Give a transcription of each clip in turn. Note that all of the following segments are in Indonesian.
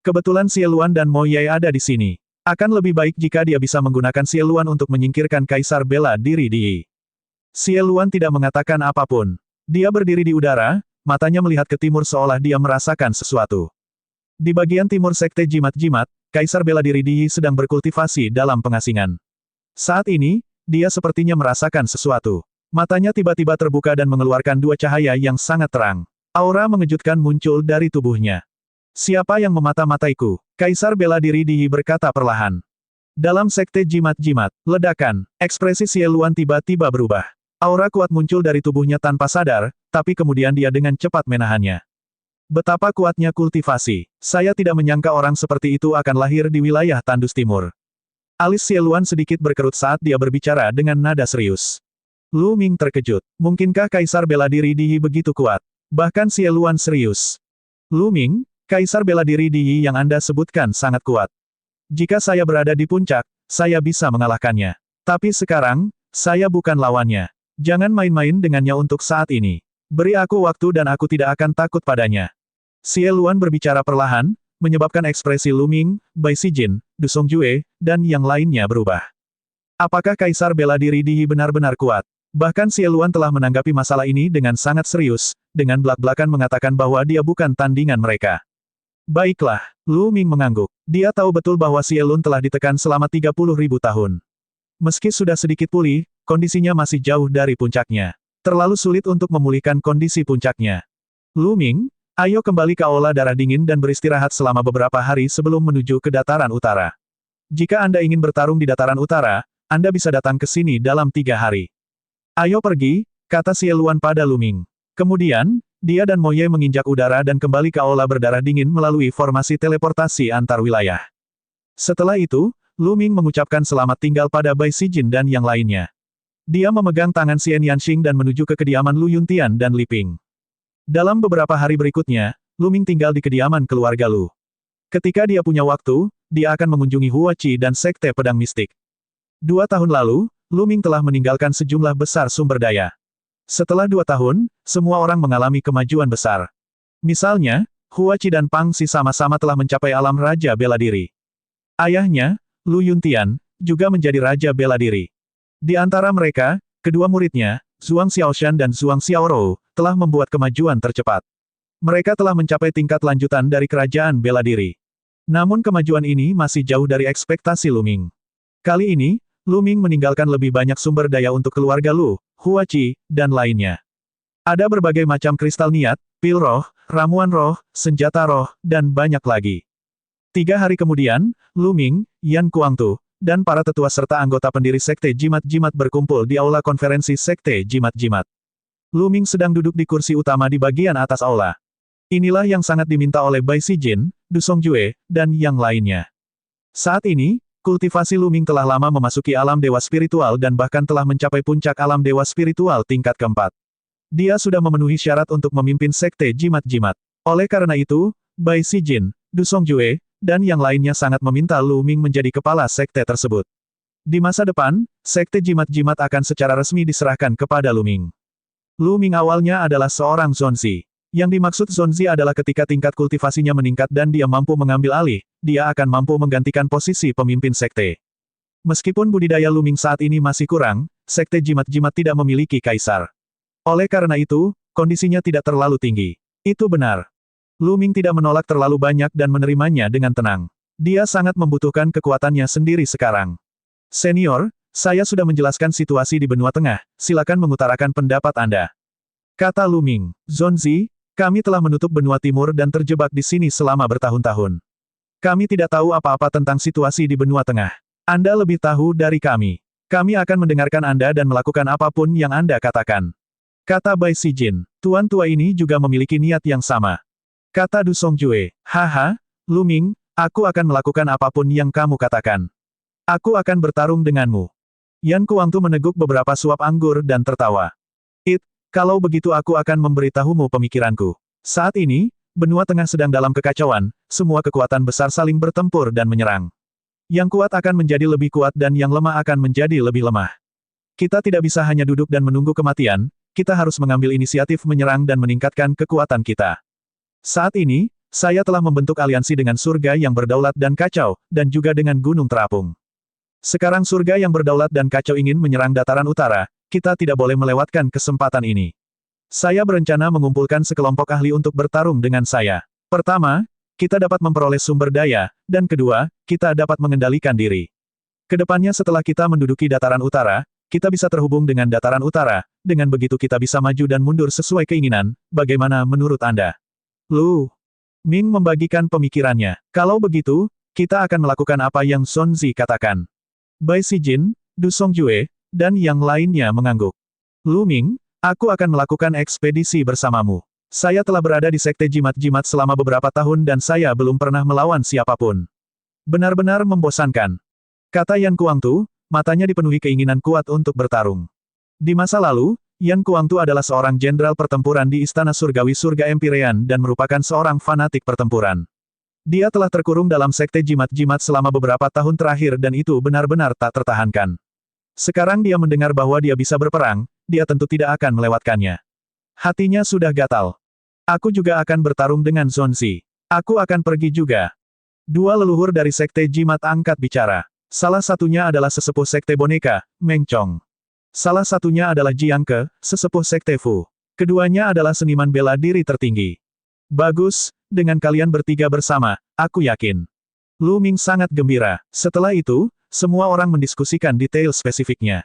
Kebetulan Xie Luan dan Mo Ye ada di sini. Akan lebih baik jika dia bisa menggunakan Xie Luan untuk menyingkirkan Kaisar Bela Diri Di. Xie Luan tidak mengatakan apapun. Dia berdiri di udara, matanya melihat ke timur seolah dia merasakan sesuatu. Di bagian timur Sekte Jimat-Jimat, Kaisar Bela Diri Di sedang berkultivasi dalam pengasingan. Saat ini, dia sepertinya merasakan sesuatu. Matanya tiba-tiba terbuka dan mengeluarkan dua cahaya yang sangat terang. Aura mengejutkan muncul dari tubuhnya. Siapa yang memata-mataiku? Kaisar Bela Diri Di berkata perlahan. Dalam Sekte Jimat-Jimat, ledakan, ekspresi Xie Luan tiba-tiba berubah. Aura kuat muncul dari tubuhnya tanpa sadar, tapi kemudian dia dengan cepat menahannya. Betapa kuatnya kultivasi. Saya tidak menyangka orang seperti itu akan lahir di wilayah Tandus Timur. Alis Xie Luan sedikit berkerut saat dia berbicara dengan nada serius. Lu Ming terkejut. Mungkinkah Kaisar Bela Diri Di begitu kuat? Bahkan Xie Luan serius. Lu Ming, Kaisar Bela Diri Di yang Anda sebutkan sangat kuat. Jika saya berada di puncak, saya bisa mengalahkannya. Tapi sekarang, saya bukan lawannya. Jangan main-main dengannya untuk saat ini. Beri aku waktu dan aku tidak akan takut padanya. Xie Luan berbicara perlahan, menyebabkan ekspresi Lu Ming, Bai Sijin, Du Songjue, dan yang lainnya berubah. Apakah Kaisar Bela Diri Di benar-benar kuat? Bahkan Xie Luan telah menanggapi masalah ini dengan sangat serius, dengan belak-belakan mengatakan bahwa dia bukan tandingan mereka. Baiklah, Lu Ming mengangguk. Dia tahu betul bahwa Xie Luan telah ditekan selama 30.000 tahun. Meski sudah sedikit pulih, kondisinya masih jauh dari puncaknya. Terlalu sulit untuk memulihkan kondisi puncaknya. Lu Ming, ayo kembali ke Aula Darah Dingin dan beristirahat selama beberapa hari sebelum menuju ke dataran utara. Jika Anda ingin bertarung di dataran utara, Anda bisa datang ke sini dalam 3 hari. Ayo pergi, kata Xie Luan pada Lu Ming. Kemudian, dia dan Mo Ye menginjak udara dan kembali ke Aula Berdarah Dingin melalui formasi teleportasi antar wilayah. Setelah itu, Lu Ming mengucapkan selamat tinggal pada Bai Sijin dan yang lainnya. Dia memegang tangan Xian Yanxing dan menuju ke kediaman Lu Yuntian dan Li Ping. Dalam beberapa hari berikutnya, Lu Ming tinggal di kediaman keluarga Lu. Ketika dia punya waktu, dia akan mengunjungi Huachi dan Sekte Pedang Mistik. 2 tahun lalu, Lu Ming telah meninggalkan sejumlah besar sumber daya. Setelah 2 tahun, semua orang mengalami kemajuan besar. Misalnya, Huachi dan Pang Xi sama-sama telah mencapai alam Raja Bela Diri. Ayahnya, Lu Yuntian, juga menjadi Raja Bela Diri. Di antara mereka, kedua muridnya, Zhuang Xiaoshan dan Zhuang Xiaorou, telah membuat kemajuan tercepat. Mereka telah mencapai tingkat lanjutan dari Kerajaan Bela Diri. Namun kemajuan ini masih jauh dari ekspektasi Lu Ming. Kali ini, Lu Ming meninggalkan lebih banyak sumber daya untuk keluarga Lu, Huachi, dan lainnya. Ada berbagai macam kristal niat, pil roh, ramuan roh, senjata roh, dan banyak lagi. 3 hari kemudian, Lu Ming, Yan Kuangtu, dan para tetua serta anggota pendiri Sekte Jimat-Jimat berkumpul di aula konferensi Sekte Jimat-Jimat. Lu Ming sedang duduk di kursi utama di bagian atas aula. Inilah yang sangat diminta oleh Bai Sijin, Du Songjue, dan yang lainnya. Saat ini, kultivasi Lu Ming telah lama memasuki alam dewa spiritual dan bahkan telah mencapai puncak alam dewa spiritual tingkat keempat. Dia sudah memenuhi syarat untuk memimpin Sekte Jimat-Jimat. Oleh karena itu, Bai Sijin, Du Songjue, dan yang lainnya sangat meminta Lu Ming menjadi kepala sekte tersebut. Di masa depan, Sekte Jimat-Jimat akan secara resmi diserahkan kepada Lu Ming. Lu Ming awalnya adalah seorang Zonzi. Yang dimaksud Zonzi adalah ketika tingkat kultivasinya meningkat dan dia mampu mengambil alih, dia akan mampu menggantikan posisi pemimpin sekte. Meskipun budidaya Lu Ming saat ini masih kurang, Sekte Jimat-Jimat tidak memiliki kaisar. Oleh karena itu, kondisinya tidak terlalu tinggi. Itu benar. Lu Ming tidak menolak terlalu banyak dan menerimanya dengan tenang. Dia sangat membutuhkan kekuatannya sendiri sekarang. Senior, saya sudah menjelaskan situasi di benua tengah, silakan mengutarakan pendapat Anda. Kata Lu Ming. Zonzi, kami telah menutup benua timur dan terjebak di sini selama bertahun-tahun. Kami tidak tahu apa-apa tentang situasi di benua tengah. Anda lebih tahu dari kami. Kami akan mendengarkan Anda dan melakukan apapun yang Anda katakan. Kata Bai Sijin. Tuan tua ini juga memiliki niat yang sama. Kata Du Songjue. Haha, Lu Ming, aku akan melakukan apapun yang kamu katakan. Aku akan bertarung denganmu. Yan Kuangtu meneguk beberapa suap anggur dan tertawa. Kalau begitu aku akan memberitahumu pemikiranku. Saat ini, benua tengah sedang dalam kekacauan, semua kekuatan besar saling bertempur dan menyerang. Yang kuat akan menjadi lebih kuat dan yang lemah akan menjadi lebih lemah. Kita tidak bisa hanya duduk dan menunggu kematian, kita harus mengambil inisiatif menyerang dan meningkatkan kekuatan kita. Saat ini, Saya telah membentuk aliansi dengan surga yang berdaulat dan kacau, dan juga dengan gunung terapung. Sekarang surga yang berdaulat dan kacau ingin menyerang dataran utara, kita tidak boleh melewatkan kesempatan ini. Saya berencana mengumpulkan sekelompok ahli untuk bertarung dengan saya. Pertama, kita dapat memperoleh sumber daya, dan kedua, kita dapat mengendalikan diri. Kedepannya setelah kita menduduki dataran utara, kita bisa terhubung dengan dataran utara, dengan begitu kita bisa maju dan mundur sesuai keinginan, bagaimana menurut Anda? Lu Ming membagikan pemikirannya. Kalau begitu, kita akan melakukan apa yang Sun Zi katakan. Bai Sijin, Du Songjue, dan yang lainnya mengangguk. Lu Ming, aku akan melakukan ekspedisi bersamamu. Saya telah berada di Sekte Jimat-Jimat selama beberapa tahun dan saya belum pernah melawan siapapun. Benar-benar membosankan. Kata Yan Kuangtu, matanya dipenuhi keinginan kuat untuk bertarung. Di masa lalu, Yan Kuangtu adalah seorang jenderal pertempuran di Istana Surgawi Surga Empyrean dan merupakan seorang fanatik pertempuran. Dia telah terkurung dalam Sekte Jimat-Jimat selama beberapa tahun terakhir dan itu benar-benar tak tertahankan. Sekarang dia mendengar bahwa dia bisa berperang, dia tentu tidak akan melewatkannya. Hatinya sudah gatal. Aku juga akan bertarung dengan Zonzi. Aku akan pergi juga. Dua leluhur dari Sekte Jimat angkat bicara. Salah satunya adalah sesepuh Sekte Boneka, Meng Chong. Salah satunya adalah Jiang Ke, sesepuh Sekte Fu. Keduanya adalah seniman bela diri tertinggi. Bagus, dengan kalian bertiga bersama, aku yakin. Lu Ming sangat gembira. Setelah itu, semua orang mendiskusikan detail spesifiknya.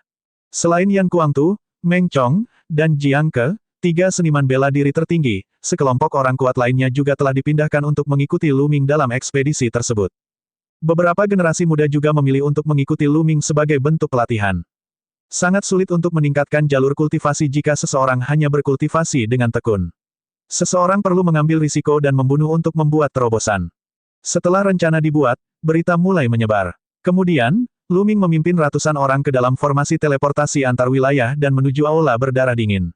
Selain Yan Kuangtu, Meng Chong, dan Jiang Ke, tiga seniman bela diri tertinggi, sekelompok orang kuat lainnya juga telah dipindahkan untuk mengikuti Lu Ming dalam ekspedisi tersebut. Beberapa generasi muda juga memilih untuk mengikuti Lu Ming sebagai bentuk pelatihan. Sangat sulit untuk meningkatkan jalur kultivasi jika seseorang hanya berkultivasi dengan tekun. Seseorang perlu mengambil risiko dan membunuh untuk membuat terobosan. Setelah rencana dibuat, berita mulai menyebar. Kemudian, Lu Ming memimpin ratusan orang ke dalam formasi teleportasi antar wilayah dan menuju aula berdarah dingin.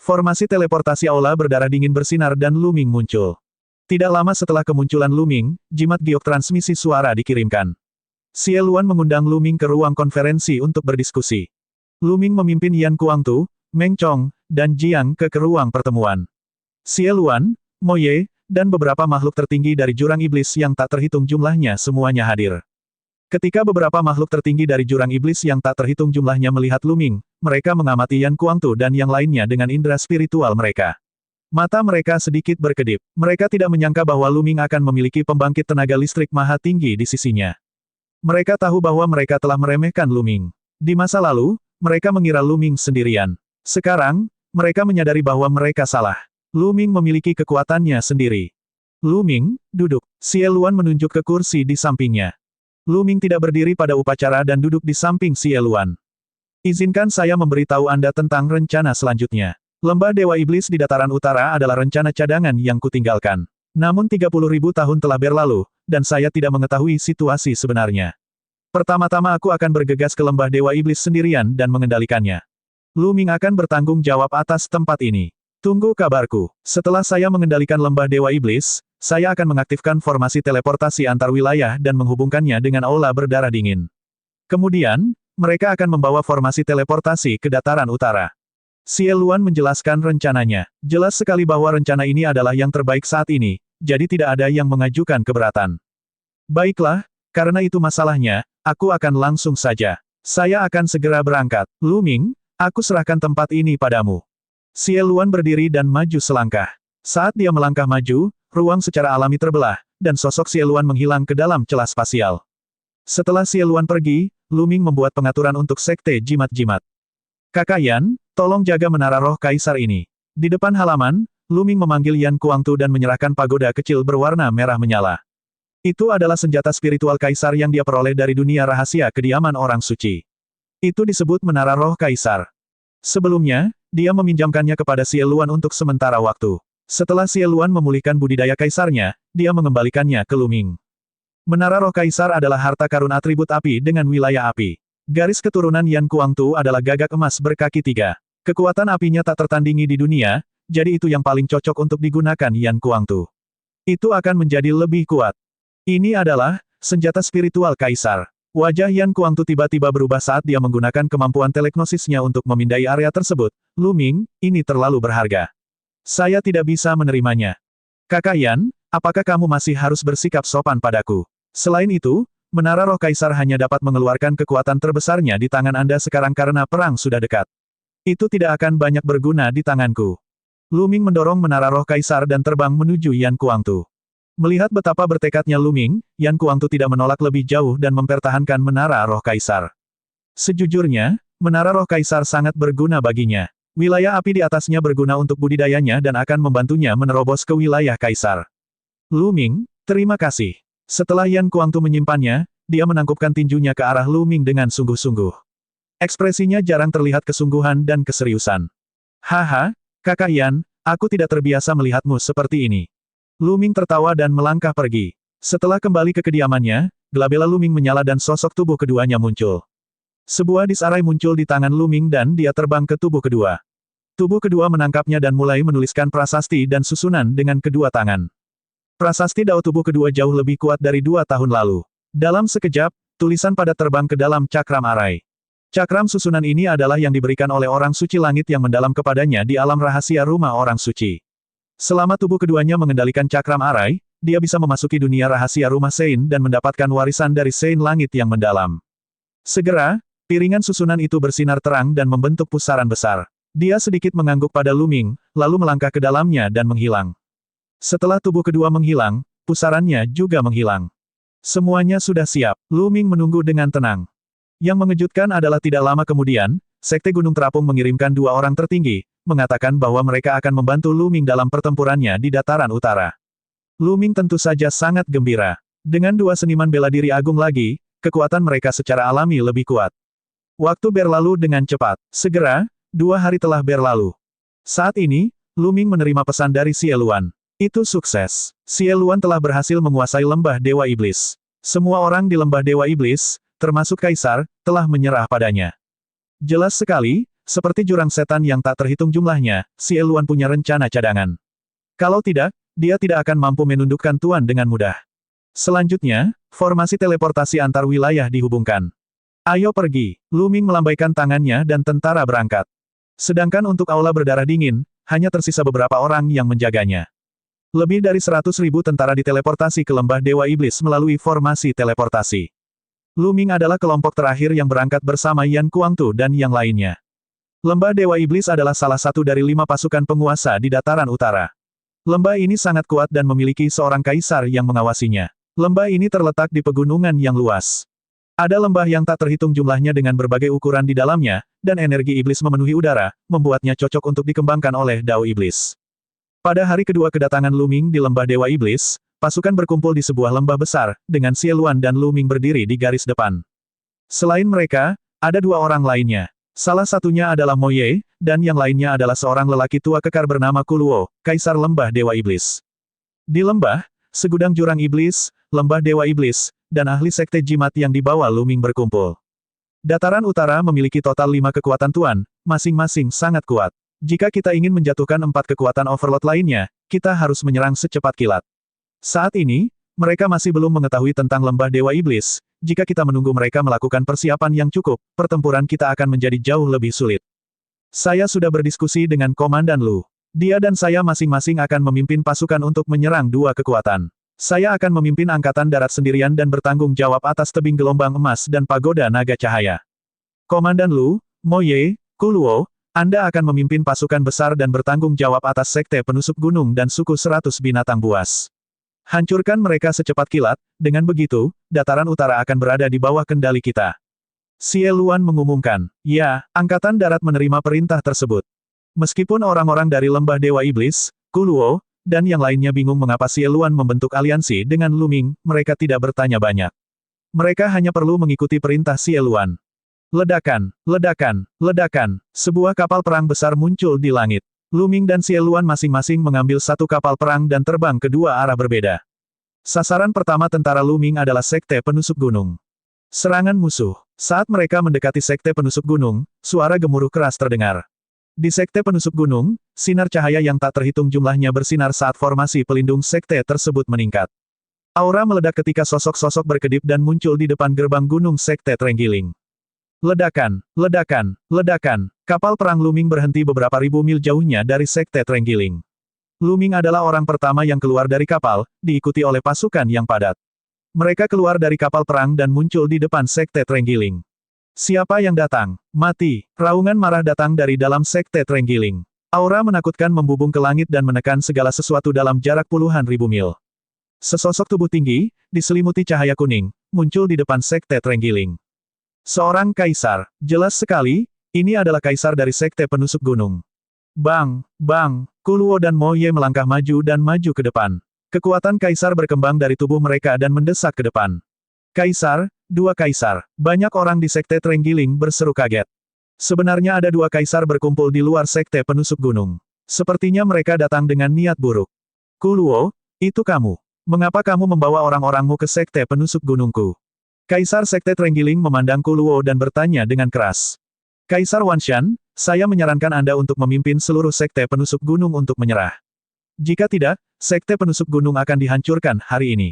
Formasi teleportasi aula berdarah dingin bersinar dan Lu Ming muncul. Tidak lama setelah kemunculan Lu Ming, jimat giok transmisi suara dikirimkan. Xie Luan mengundang Lu Ming ke ruang konferensi untuk berdiskusi. Lu Ming memimpin Yan Kuangtu, Meng Chong, dan Jiang ke ruang pertemuan. Xie Luan, Mo Ye, dan beberapa makhluk tertinggi dari jurang iblis yang tak terhitung jumlahnya semuanya hadir. Ketika beberapa makhluk tertinggi dari jurang iblis yang tak terhitung jumlahnya melihat Lu Ming, mereka mengamati Yan Kuangtu dan yang lainnya dengan indera spiritual mereka. Mata mereka sedikit berkedip. Mereka tidak menyangka bahwa Lu Ming akan memiliki pembangkit tenaga listrik maha tinggi di sisinya. Mereka tahu bahwa mereka telah meremehkan Lu Ming. Di masa lalu, mereka mengira Lu Ming sendirian. Sekarang, mereka menyadari bahwa mereka salah. Lu Ming memiliki kekuatannya sendiri. Lu Ming, duduk. Xie Luan menunjuk ke kursi di sampingnya. Lu Ming tidak berdiri pada upacara dan duduk di samping Xie Luan. Izinkan saya memberitahu Anda tentang rencana selanjutnya. Lembah Dewa Iblis di dataran utara adalah rencana cadangan yang kutinggalkan. Namun 30.000 tahun telah berlalu, dan saya tidak mengetahui situasi sebenarnya. Pertama-tama aku akan bergegas ke Lembah Dewa Iblis sendirian dan mengendalikannya. Lu Ming akan bertanggung jawab atas tempat ini. Tunggu kabarku. Setelah saya mengendalikan Lembah Dewa Iblis, saya akan mengaktifkan formasi teleportasi antar wilayah dan menghubungkannya dengan aula berdarah dingin. Kemudian, mereka akan membawa formasi teleportasi ke dataran utara. Xie Luan menjelaskan rencananya. Jelas sekali bahwa rencana ini adalah yang terbaik saat ini, jadi tidak ada yang mengajukan keberatan. Baiklah, karena itu masalahnya, aku akan langsung saja. Saya akan segera berangkat. Lu Ming, aku serahkan tempat ini padamu. Xie Luan berdiri dan maju selangkah. Saat dia melangkah maju, ruang secara alami terbelah, dan sosok Xie Luan menghilang ke dalam celah spasial. Setelah Xie Luan pergi, Lu Ming membuat pengaturan untuk Sekte Jimat-Jimat. Kakak Yan, tolong jaga menara roh kaisar ini. Di depan halaman, Lu Ming memanggil Yan Kuangtu dan menyerahkan pagoda kecil berwarna merah menyala. Itu adalah senjata spiritual kaisar yang dia peroleh dari dunia rahasia kediaman orang suci. Itu disebut menara roh kaisar. Sebelumnya, dia meminjamkannya kepada Xie Luan untuk sementara waktu. Setelah Xie Luan memulihkan budidaya kaisarnya, dia mengembalikannya ke Lu Ming. Menara roh kaisar adalah harta karun atribut api dengan wilayah api. Garis keturunan Yan Kuangtu adalah gagak emas berkaki 3. Kekuatan apinya tak tertandingi di dunia, jadi itu yang paling cocok untuk digunakan Yan Kuangtu. Itu akan menjadi lebih kuat. Ini adalah senjata spiritual kaisar. Wajah Yan Kuangtu tiba-tiba berubah saat dia menggunakan kemampuan teleknosisnya untuk memindai area tersebut. Lu Ming, ini terlalu berharga. Saya tidak bisa menerimanya. Kakak Yan, apakah kamu masih harus bersikap sopan padaku? Selain itu, Menara Roh Kaisar hanya dapat mengeluarkan kekuatan terbesarnya di tangan Anda sekarang karena perang sudah dekat. Itu tidak akan banyak berguna di tanganku. Lu Ming mendorong Menara Roh Kaisar dan terbang menuju Yan Kuangtu. Melihat betapa bertekadnya Lu Ming, Yan Kuangtu tidak menolak lebih jauh dan mempertahankan Menara Roh Kaisar. Sejujurnya, Menara Roh Kaisar sangat berguna baginya. Wilayah api di atasnya berguna untuk budidayanya dan akan membantunya menerobos ke wilayah Kaisar. Lu Ming, terima kasih. Setelah Yan Kuangtu menyimpannya, dia menangkupkan tinjunya ke arah Lu Ming dengan sungguh-sungguh. Ekspresinya jarang terlihat kesungguhan dan keseriusan. Haha, kakak Yan, aku tidak terbiasa melihatmu seperti ini. Lu Ming tertawa dan melangkah pergi. Setelah kembali ke kediamannya, gelabela Lu Ming menyala dan sosok tubuh keduanya muncul. Sebuah disarai muncul di tangan Lu Ming dan dia terbang ke tubuh kedua. Tubuh kedua menangkapnya dan mulai menuliskan prasasti dan susunan dengan kedua tangan. Prasasti dao tubuh kedua jauh lebih kuat dari 2 tahun lalu. Dalam sekejap, tulisan pada terbang ke dalam cakram arai. Cakram susunan ini adalah yang diberikan oleh orang suci langit yang mendalam kepadanya di alam rahasia rumah orang suci. Selama tubuh keduanya mengendalikan cakram arai, dia bisa memasuki dunia rahasia rumah Sein dan mendapatkan warisan dari Sein langit yang mendalam. Segera, piringan susunan itu bersinar terang dan membentuk pusaran besar. Dia sedikit mengangguk pada Lu Ming, lalu melangkah ke dalamnya dan menghilang. Setelah tubuh kedua menghilang, pusarannya juga menghilang. Semuanya sudah siap. Lu Ming menunggu dengan tenang. Yang mengejutkan adalah tidak lama kemudian, Sekte Gunung Terapung mengirimkan 2 orang tertinggi, mengatakan bahwa mereka akan membantu Lu Ming dalam pertempurannya di dataran utara. Lu Ming tentu saja sangat gembira. Dengan 2 seniman bela diri agung lagi, kekuatan mereka secara alami lebih kuat. Waktu berlalu dengan cepat. Segera, 2 hari telah berlalu. Saat ini, Lu Ming menerima pesan dari Xie Luan. Itu sukses. Xie Luan telah berhasil menguasai Lembah Dewa Iblis. Semua orang di Lembah Dewa Iblis, termasuk Kaisar, telah menyerah padanya. Jelas sekali, seperti jurang setan yang tak terhitung jumlahnya, Xie Luan punya rencana cadangan. Kalau tidak, dia tidak akan mampu menundukkan Tuan dengan mudah. Selanjutnya, formasi teleportasi antar wilayah dihubungkan. Ayo pergi. Lu Ming melambaikan tangannya dan tentara berangkat. Sedangkan untuk aula berdarah dingin, hanya tersisa beberapa orang yang menjaganya. Lebih dari 100.000 tentara diteleportasi ke Lembah Dewa Iblis melalui formasi teleportasi. Lu Ming adalah kelompok terakhir yang berangkat bersama Yan Kuangtu dan yang lainnya. Lembah Dewa Iblis adalah salah satu dari 5 pasukan penguasa di dataran utara. Lembah ini sangat kuat dan memiliki seorang kaisar yang mengawasinya. Lembah ini terletak di pegunungan yang luas. Ada lembah yang tak terhitung jumlahnya dengan berbagai ukuran di dalamnya, dan energi iblis memenuhi udara, membuatnya cocok untuk dikembangkan oleh Dao Iblis. Pada hari kedua kedatangan Lu Ming di Lembah Dewa Iblis, pasukan berkumpul di sebuah lembah besar, dengan Xie Luan dan Lu Ming berdiri di garis depan. Selain mereka, ada 2 orang lainnya. Salah satunya adalah Mo Ye, dan yang lainnya adalah seorang lelaki tua kekar bernama Kuluo, Kaisar Lembah Dewa Iblis. Di lembah, segudang jurang iblis, Lembah Dewa Iblis, dan ahli sekte jimat yang dibawa Lu Ming berkumpul. Dataran utara memiliki total 5 kekuatan Tuan, masing-masing sangat kuat. Jika kita ingin menjatuhkan 4 kekuatan overload lainnya, kita harus menyerang secepat kilat. Saat ini, mereka masih belum mengetahui tentang Lembah Dewa Iblis. Jika kita menunggu mereka melakukan persiapan yang cukup, pertempuran kita akan menjadi jauh lebih sulit. Saya sudah berdiskusi dengan Komandan Lu. Dia dan saya masing-masing akan memimpin pasukan untuk menyerang 2 kekuatan. Saya akan memimpin angkatan darat sendirian dan bertanggung jawab atas tebing gelombang emas dan pagoda naga cahaya. Komandan Lu, Mo Ye, Kuluo, Anda akan memimpin pasukan besar dan bertanggung jawab atas sekte penusuk gunung dan suku 100 binatang buas. Hancurkan mereka secepat kilat, dengan begitu, dataran utara akan berada di bawah kendali kita. Xie Luan mengumumkan, ya, angkatan darat menerima perintah tersebut. Meskipun orang-orang dari Lembah Dewa Iblis, Kuluo, dan yang lainnya bingung mengapa Xie Luan membentuk aliansi dengan Lu Ming, mereka tidak bertanya banyak. Mereka hanya perlu mengikuti perintah Xie Luan. Ledakan, ledakan, ledakan, sebuah kapal perang besar muncul di langit. Lu Ming dan Xie Luan masing-masing mengambil 1 kapal perang dan terbang ke 2 arah berbeda. Sasaran pertama tentara Lu Ming adalah Sekte Penusuk Gunung. Serangan musuh. Saat mereka mendekati Sekte Penusuk Gunung, suara gemuruh keras terdengar. Di Sekte Penusuk Gunung, sinar cahaya yang tak terhitung jumlahnya bersinar saat formasi pelindung sekte tersebut meningkat. Aura meledak ketika sosok-sosok berkedip dan muncul di depan gerbang gunung Sekte Trenggiling. Ledakan, ledakan, ledakan. Kapal perang Lu Ming berhenti beberapa ribu mil jauhnya dari Sekte Trenggiling. Lu Ming adalah orang pertama yang keluar dari kapal, diikuti oleh pasukan yang padat. Mereka keluar dari kapal perang dan muncul di depan Sekte Trenggiling. Siapa yang datang? Mati! Raungan marah datang dari dalam Sekte Trenggiling. Aura menakutkan membubung ke langit dan menekan segala sesuatu dalam jarak puluhan ribu mil. Sesosok tubuh tinggi, diselimuti cahaya kuning, muncul di depan Sekte Trenggiling. Seorang kaisar. Jelas sekali, ini adalah kaisar dari Sekte Penusuk Gunung. Bang! Bang! Kuluo dan Mo Ye melangkah maju dan maju ke depan. Kekuatan kaisar berkembang dari tubuh mereka dan mendesak ke depan. Kaisar, dua kaisar. Banyak orang di Sekte Trenggiling berseru kaget. Sebenarnya ada dua kaisar berkumpul di luar Sekte Penusuk Gunung. Sepertinya mereka datang dengan niat buruk. Kuluo, itu kamu. Mengapa kamu membawa orang-orangmu ke Sekte Penusuk Gunungku? Kaisar Sekte Trenggiling memandang Kuluo dan bertanya dengan keras. Kaisar Wanshan, saya menyarankan Anda untuk memimpin seluruh Sekte Penusuk Gunung untuk menyerah. Jika tidak, Sekte Penusuk Gunung akan dihancurkan hari ini.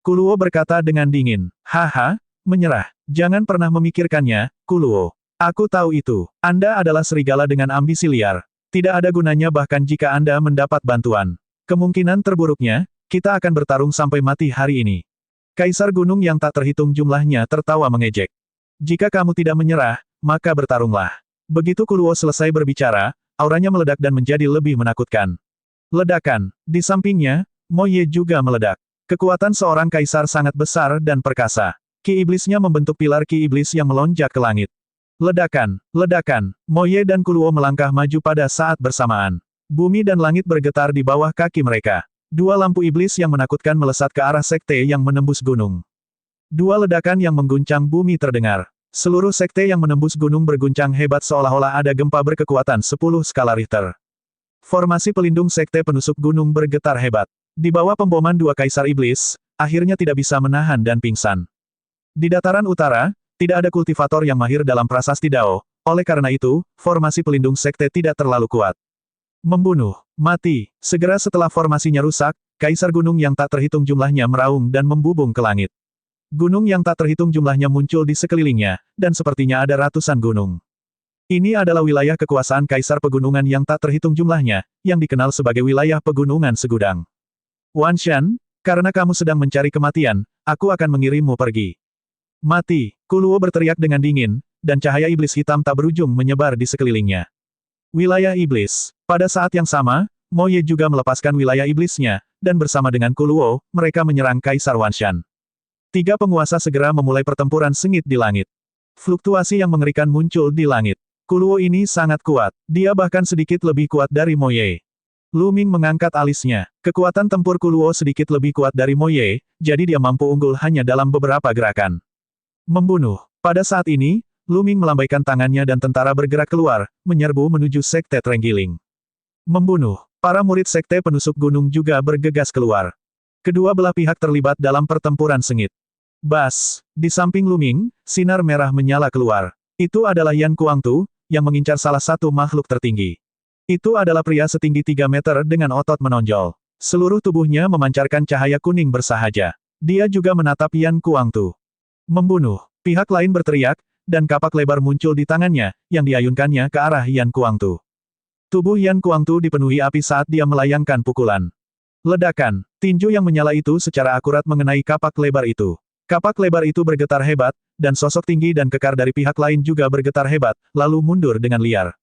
Kuluo berkata dengan dingin. Haha, menyerah. Jangan pernah memikirkannya, Kuluo. Aku tahu itu. Anda adalah serigala dengan ambisi liar. Tidak ada gunanya bahkan jika Anda mendapat bantuan. Kemungkinan terburuknya, kita akan bertarung sampai mati hari ini. Kaisar Gunung yang tak terhitung jumlahnya tertawa mengejek. Jika kamu tidak menyerah, maka bertarunglah. Begitu Kuluo selesai berbicara, auranya meledak dan menjadi lebih menakutkan. Ledakan. Di sampingnya, Mo Ye juga meledak. Kekuatan seorang kaisar sangat besar dan perkasa. Ki iblisnya membentuk pilar ki iblis yang melonjak ke langit. Ledakan. Ledakan. Mo Ye dan Kuluo melangkah maju pada saat bersamaan. Bumi dan langit bergetar di bawah kaki mereka. Dua lampu iblis yang menakutkan melesat ke arah sekte yang menembus gunung. Dua ledakan yang mengguncang bumi terdengar. Seluruh sekte yang menembus gunung berguncang hebat seolah-olah ada gempa berkekuatan 10 skala Richter. Formasi pelindung sekte penusuk gunung bergetar hebat. Di bawah pemboman dua kaisar iblis, akhirnya tidak bisa menahan dan pingsan. Di dataran utara, tidak ada kultivator yang mahir dalam prasasti Dao, oleh karena itu, formasi pelindung sekte tidak terlalu kuat. Membunuh, mati. Segera setelah formasinya rusak, kaisar gunung yang tak terhitung jumlahnya meraung dan membubung ke langit. Gunung yang tak terhitung jumlahnya muncul di sekelilingnya, dan sepertinya ada ratusan gunung. Ini adalah wilayah kekuasaan kaisar pegunungan yang tak terhitung jumlahnya, yang dikenal sebagai wilayah pegunungan segudang. Wanshan, karena kamu sedang mencari kematian, aku akan mengirimmu pergi. Mati, Kuluo berteriak dengan dingin, dan cahaya iblis hitam tak berujung menyebar di sekelilingnya. Wilayah iblis. Pada saat yang sama, Mo Ye juga melepaskan wilayah iblisnya, dan bersama dengan Kuluo, mereka menyerang Kaisar Wanshan. Tiga penguasa segera memulai pertempuran sengit di langit. Fluktuasi yang mengerikan muncul di langit. Kuluo ini sangat kuat. Dia bahkan sedikit lebih kuat dari Mo Ye. Lu Ming mengangkat alisnya. Kekuatan tempur Kuluo sedikit lebih kuat dari Mo Ye, jadi dia mampu unggul hanya dalam beberapa gerakan. Membunuh. Pada saat ini, Lu Ming melambaikan tangannya dan tentara bergerak keluar, menyerbu menuju Sekte Trenggiling. Membunuh. Para murid Sekte Penusuk Gunung juga bergegas keluar. Kedua belah pihak terlibat dalam pertempuran sengit. Bas. Di samping Lu Ming, sinar merah menyala keluar. Itu adalah Yan Kuangtu, yang mengincar salah satu makhluk tertinggi. Itu adalah pria setinggi 3 meter dengan otot menonjol. Seluruh tubuhnya memancarkan cahaya kuning bersahaja. Dia juga menatap Yan Kuangtu. Membunuh. Pihak lain berteriak, dan kapak lebar muncul di tangannya, yang diayunkannya ke arah Yan Kuangtu. Tubuh Yan Kuangtu dipenuhi api saat dia melayangkan pukulan. Ledakan. Tinju yang menyala itu secara akurat mengenai kapak lebar itu. Kapak lebar itu bergetar hebat, dan sosok tinggi dan kekar dari pihak lain juga bergetar hebat, lalu mundur dengan liar.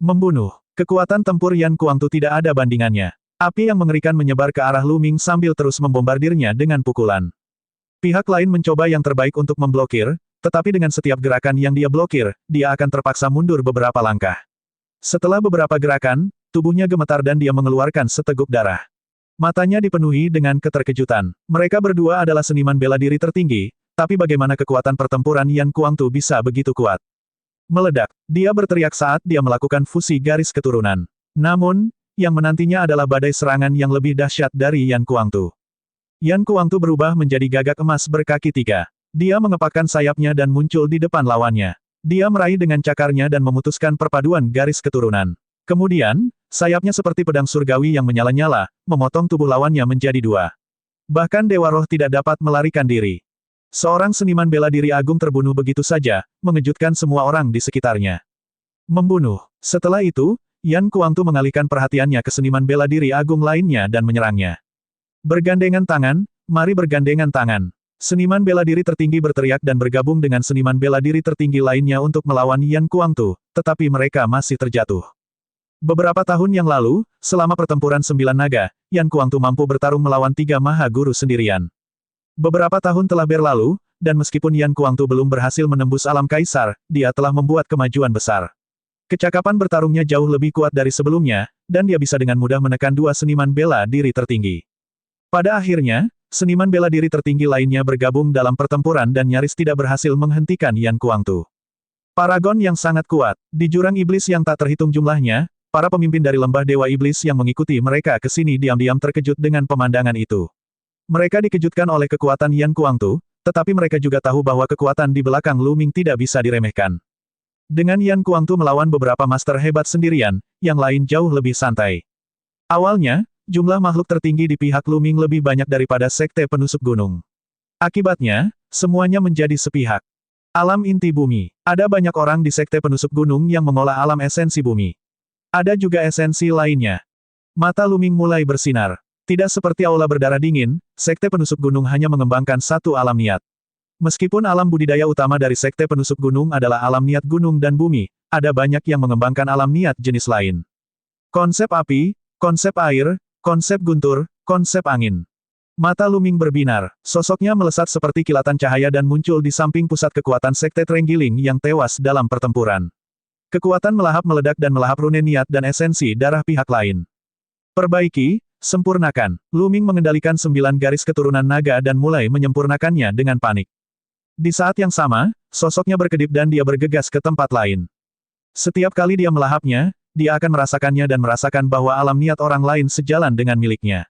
Membunuh. Kekuatan tempur Yan Kuangtu tidak ada bandingannya. Api yang mengerikan menyebar ke arah Lu Ming sambil terus membombardirnya dengan pukulan. Pihak lain mencoba yang terbaik untuk memblokir, tetapi dengan setiap gerakan yang dia blokir, dia akan terpaksa mundur beberapa langkah. Setelah beberapa gerakan, tubuhnya gemetar dan dia mengeluarkan seteguk darah. Matanya dipenuhi dengan keterkejutan. Mereka berdua adalah seniman bela diri tertinggi, tapi bagaimana kekuatan pertempuran Yan Kuangtu bisa begitu kuat? Meledak. Dia berteriak saat dia melakukan fusi garis keturunan. Namun, yang menantinya adalah badai serangan yang lebih dahsyat dari Yan Kuangtu. Yan Kuangtu berubah menjadi gagak emas berkaki 3. Dia mengepakkan sayapnya dan muncul di depan lawannya. Dia meraih dengan cakarnya dan memutuskan perpaduan garis keturunan. Kemudian, sayapnya seperti pedang surgawi yang menyala-nyala, memotong tubuh lawannya menjadi 2. Bahkan Dewa Roh tidak dapat melarikan diri. Seorang seniman bela diri agung terbunuh begitu saja, mengejutkan semua orang di sekitarnya. Membunuh. Setelah itu, Yan Kuangtu mengalihkan perhatiannya ke seniman bela diri agung lainnya dan menyerangnya. Bergandengan tangan, mari bergandengan tangan. Seniman bela diri tertinggi berteriak dan bergabung dengan seniman bela diri tertinggi lainnya untuk melawan Yan Kuangtu, tetapi mereka masih terjatuh. Beberapa tahun yang lalu, selama pertempuran 9 naga, Yan Kuangtu mampu bertarung melawan 3 maha guru sendirian. Beberapa tahun telah berlalu, dan meskipun Yan Kuangtu belum berhasil menembus alam kaisar, dia telah membuat kemajuan besar. Kecakapan bertarungnya jauh lebih kuat dari sebelumnya, dan dia bisa dengan mudah menekan 2 seniman bela diri tertinggi. Pada akhirnya, seniman bela diri tertinggi lainnya bergabung dalam pertempuran dan nyaris tidak berhasil menghentikan Yan Kuangtu. Paragon yang sangat kuat, di jurang iblis yang tak terhitung jumlahnya, para pemimpin dari lembah Dewa Iblis yang mengikuti mereka ke sini diam-diam terkejut dengan pemandangan itu. Mereka dikejutkan oleh kekuatan Yan Kuangtu, tetapi mereka juga tahu bahwa kekuatan di belakang Lu Ming tidak bisa diremehkan. Dengan Yan Kuangtu melawan beberapa master hebat sendirian, yang lain jauh lebih santai. Awalnya, jumlah makhluk tertinggi di pihak Lu Ming lebih banyak daripada sekte penusuk gunung. Akibatnya, semuanya menjadi sepihak. Alam inti bumi. Ada banyak orang di sekte penusuk gunung yang mengolah alam esensi bumi. Ada juga esensi lainnya. Mata Lu Ming mulai bersinar. Tidak seperti aula berdarah dingin, sekte penusuk gunung hanya mengembangkan satu alam niat. Meskipun alam budidaya utama dari sekte penusuk gunung adalah alam niat gunung dan bumi, ada banyak yang mengembangkan alam niat jenis lain. Konsep api, konsep air, konsep guntur, konsep angin. Mata Lu Ming berbinar, sosoknya melesat seperti kilatan cahaya dan muncul di samping pusat kekuatan sekte Trenggiling yang tewas dalam pertempuran. Kekuatan melahap meledak dan melahap rune niat dan esensi darah pihak lain. Perbaiki, sempurnakan. Lu Ming mengendalikan 9 garis keturunan naga dan mulai menyempurnakannya dengan panik. Di saat yang sama, sosoknya berkedip dan dia bergegas ke tempat lain. Setiap kali dia melahapnya, dia akan merasakannya dan merasakan bahwa alam niat orang lain sejalan dengan miliknya.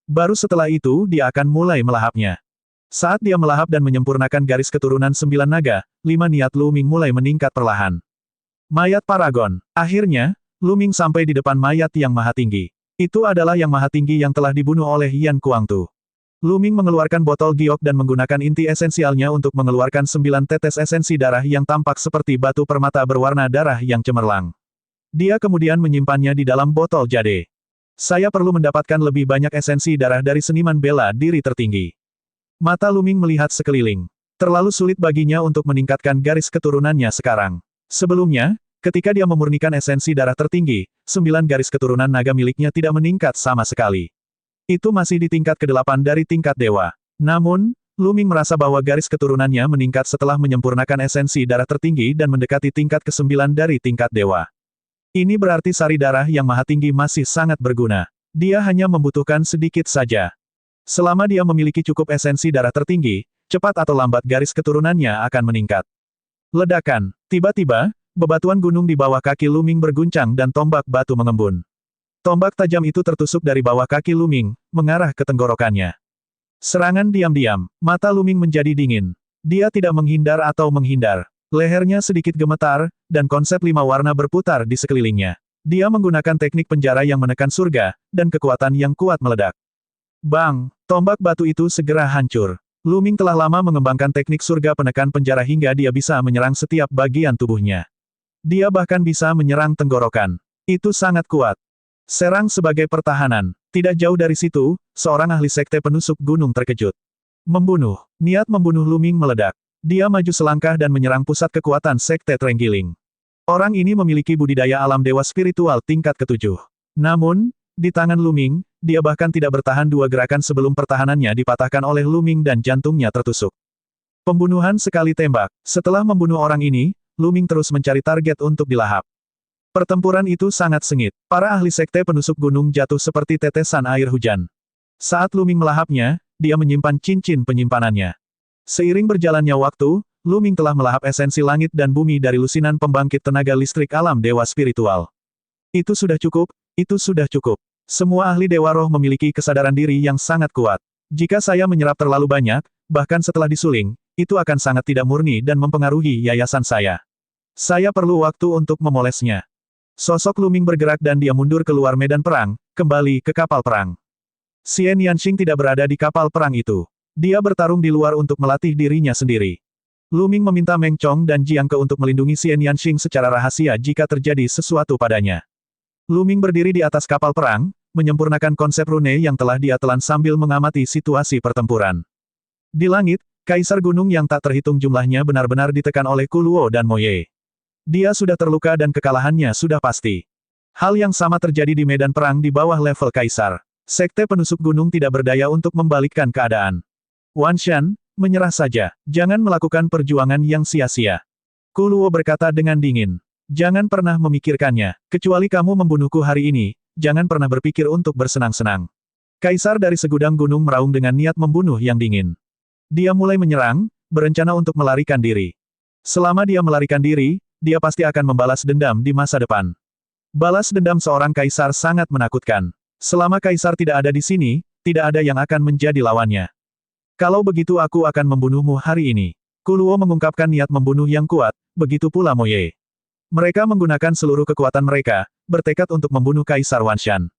Baru setelah itu dia akan mulai melahapnya. Saat dia melahap dan menyempurnakan garis keturunan 9 naga, 5 niat Lu Ming mulai meningkat perlahan. Mayat Paragon. Akhirnya, Lu Ming sampai di depan mayat yang maha tinggi. Itu adalah yang maha tinggi yang telah dibunuh oleh Yan Kuangtu. Lu Ming mengeluarkan botol giok dan menggunakan inti esensialnya untuk mengeluarkan 9 tetes esensi darah yang tampak seperti batu permata berwarna darah yang cemerlang. Dia kemudian menyimpannya di dalam botol jade. Saya perlu mendapatkan lebih banyak esensi darah dari seniman bela diri tertinggi. Mata Lu Ming melihat sekeliling. Terlalu sulit baginya untuk meningkatkan garis keturunannya sekarang. Sebelumnya, ketika dia memurnikan esensi darah tertinggi, 9 garis keturunan naga miliknya tidak meningkat sama sekali. Itu masih di tingkat ke-8 dari tingkat dewa. Namun, Lu Ming merasa bahwa garis keturunannya meningkat setelah menyempurnakan esensi darah tertinggi dan mendekati tingkat ke-9 dari tingkat dewa. Ini berarti sari darah yang maha tinggi masih sangat berguna. Dia hanya membutuhkan sedikit saja. Selama dia memiliki cukup esensi darah tertinggi, cepat atau lambat garis keturunannya akan meningkat. Ledakan. Tiba-tiba, bebatuan gunung di bawah kaki Lu Ming berguncang dan tombak batu mengembun. Tombak tajam itu tertusuk dari bawah kaki Lu Ming, mengarah ke tenggorokannya. Serangan diam-diam. Mata Lu Ming menjadi dingin. Dia tidak menghindar atau menghindar. Lehernya sedikit gemetar, dan konsep 5 warna berputar di sekelilingnya. Dia menggunakan teknik penjara yang menekan surga, dan kekuatan yang kuat meledak. Bang! Tombak batu itu segera hancur. Lu Ming telah lama mengembangkan teknik surga penekan penjara hingga dia bisa menyerang setiap bagian tubuhnya. Dia bahkan bisa menyerang tenggorokan. Itu sangat kuat. Serang sebagai pertahanan. Tidak jauh dari situ, seorang ahli sekte penusuk gunung terkejut. Membunuh. Niat membunuh Lu Ming meledak. Dia maju selangkah dan menyerang pusat kekuatan sekte Trenggiling. Orang ini memiliki budidaya alam dewa spiritual tingkat ke-7. Namun, di tangan Lu Ming, dia bahkan tidak bertahan 2 gerakan sebelum pertahanannya dipatahkan oleh Lu Ming dan jantungnya tertusuk. Pembunuhan sekali tembak. Setelah membunuh orang ini, Lu Ming terus mencari target untuk dilahap. Pertempuran itu sangat sengit. Para ahli sekte penusuk gunung jatuh seperti tetesan air hujan. Saat Lu Ming melahapnya, dia menyimpan cincin penyimpanannya. Seiring berjalannya waktu, Lu Ming telah melahap esensi langit dan bumi dari lusinan pembangkit tenaga listrik alam dewa spiritual. Itu sudah cukup, itu sudah cukup. Semua ahli dewa roh memiliki kesadaran diri yang sangat kuat. Jika saya menyerap terlalu banyak, bahkan setelah disuling, itu akan sangat tidak murni dan mempengaruhi yayasan saya. Saya perlu waktu untuk memolesnya. Sosok Lu Ming bergerak dan dia mundur keluar medan perang, kembali ke kapal perang. Xian Yanxing tidak berada di kapal perang itu. Dia bertarung di luar untuk melatih dirinya sendiri. Lu Ming meminta Meng Chong dan Jiang Ke untuk melindungi Xian Yanxing secara rahasia jika terjadi sesuatu padanya. Lu Ming berdiri di atas kapal perang, menyempurnakan konsep rune yang telah dia telan sambil mengamati situasi pertempuran. Di langit, Kaisar Gunung yang tak terhitung jumlahnya benar-benar ditekan oleh Kuluo dan Moye. Dia sudah terluka dan kekalahannya sudah pasti. Hal yang sama terjadi di medan perang di bawah level Kaisar. Sekte penusuk gunung tidak berdaya untuk membalikkan keadaan. Wan Shan, menyerah saja. Jangan melakukan perjuangan yang sia-sia. Kuluo berkata dengan dingin. Jangan pernah memikirkannya. Kecuali kamu membunuhku hari ini, jangan pernah berpikir untuk bersenang-senang. Kaisar dari segudang gunung meraung dengan niat membunuh yang dingin. Dia mulai menyerang, berencana untuk melarikan diri. Selama dia melarikan diri, dia pasti akan membalas dendam di masa depan. Balas dendam seorang kaisar sangat menakutkan. Selama kaisar tidak ada di sini, tidak ada yang akan menjadi lawannya. Kalau begitu aku akan membunuhmu hari ini. Kuluo mengungkapkan niat membunuh yang kuat, begitu pula Moye. Mereka menggunakan seluruh kekuatan mereka, bertekad untuk membunuh Kaisar Wan Shan.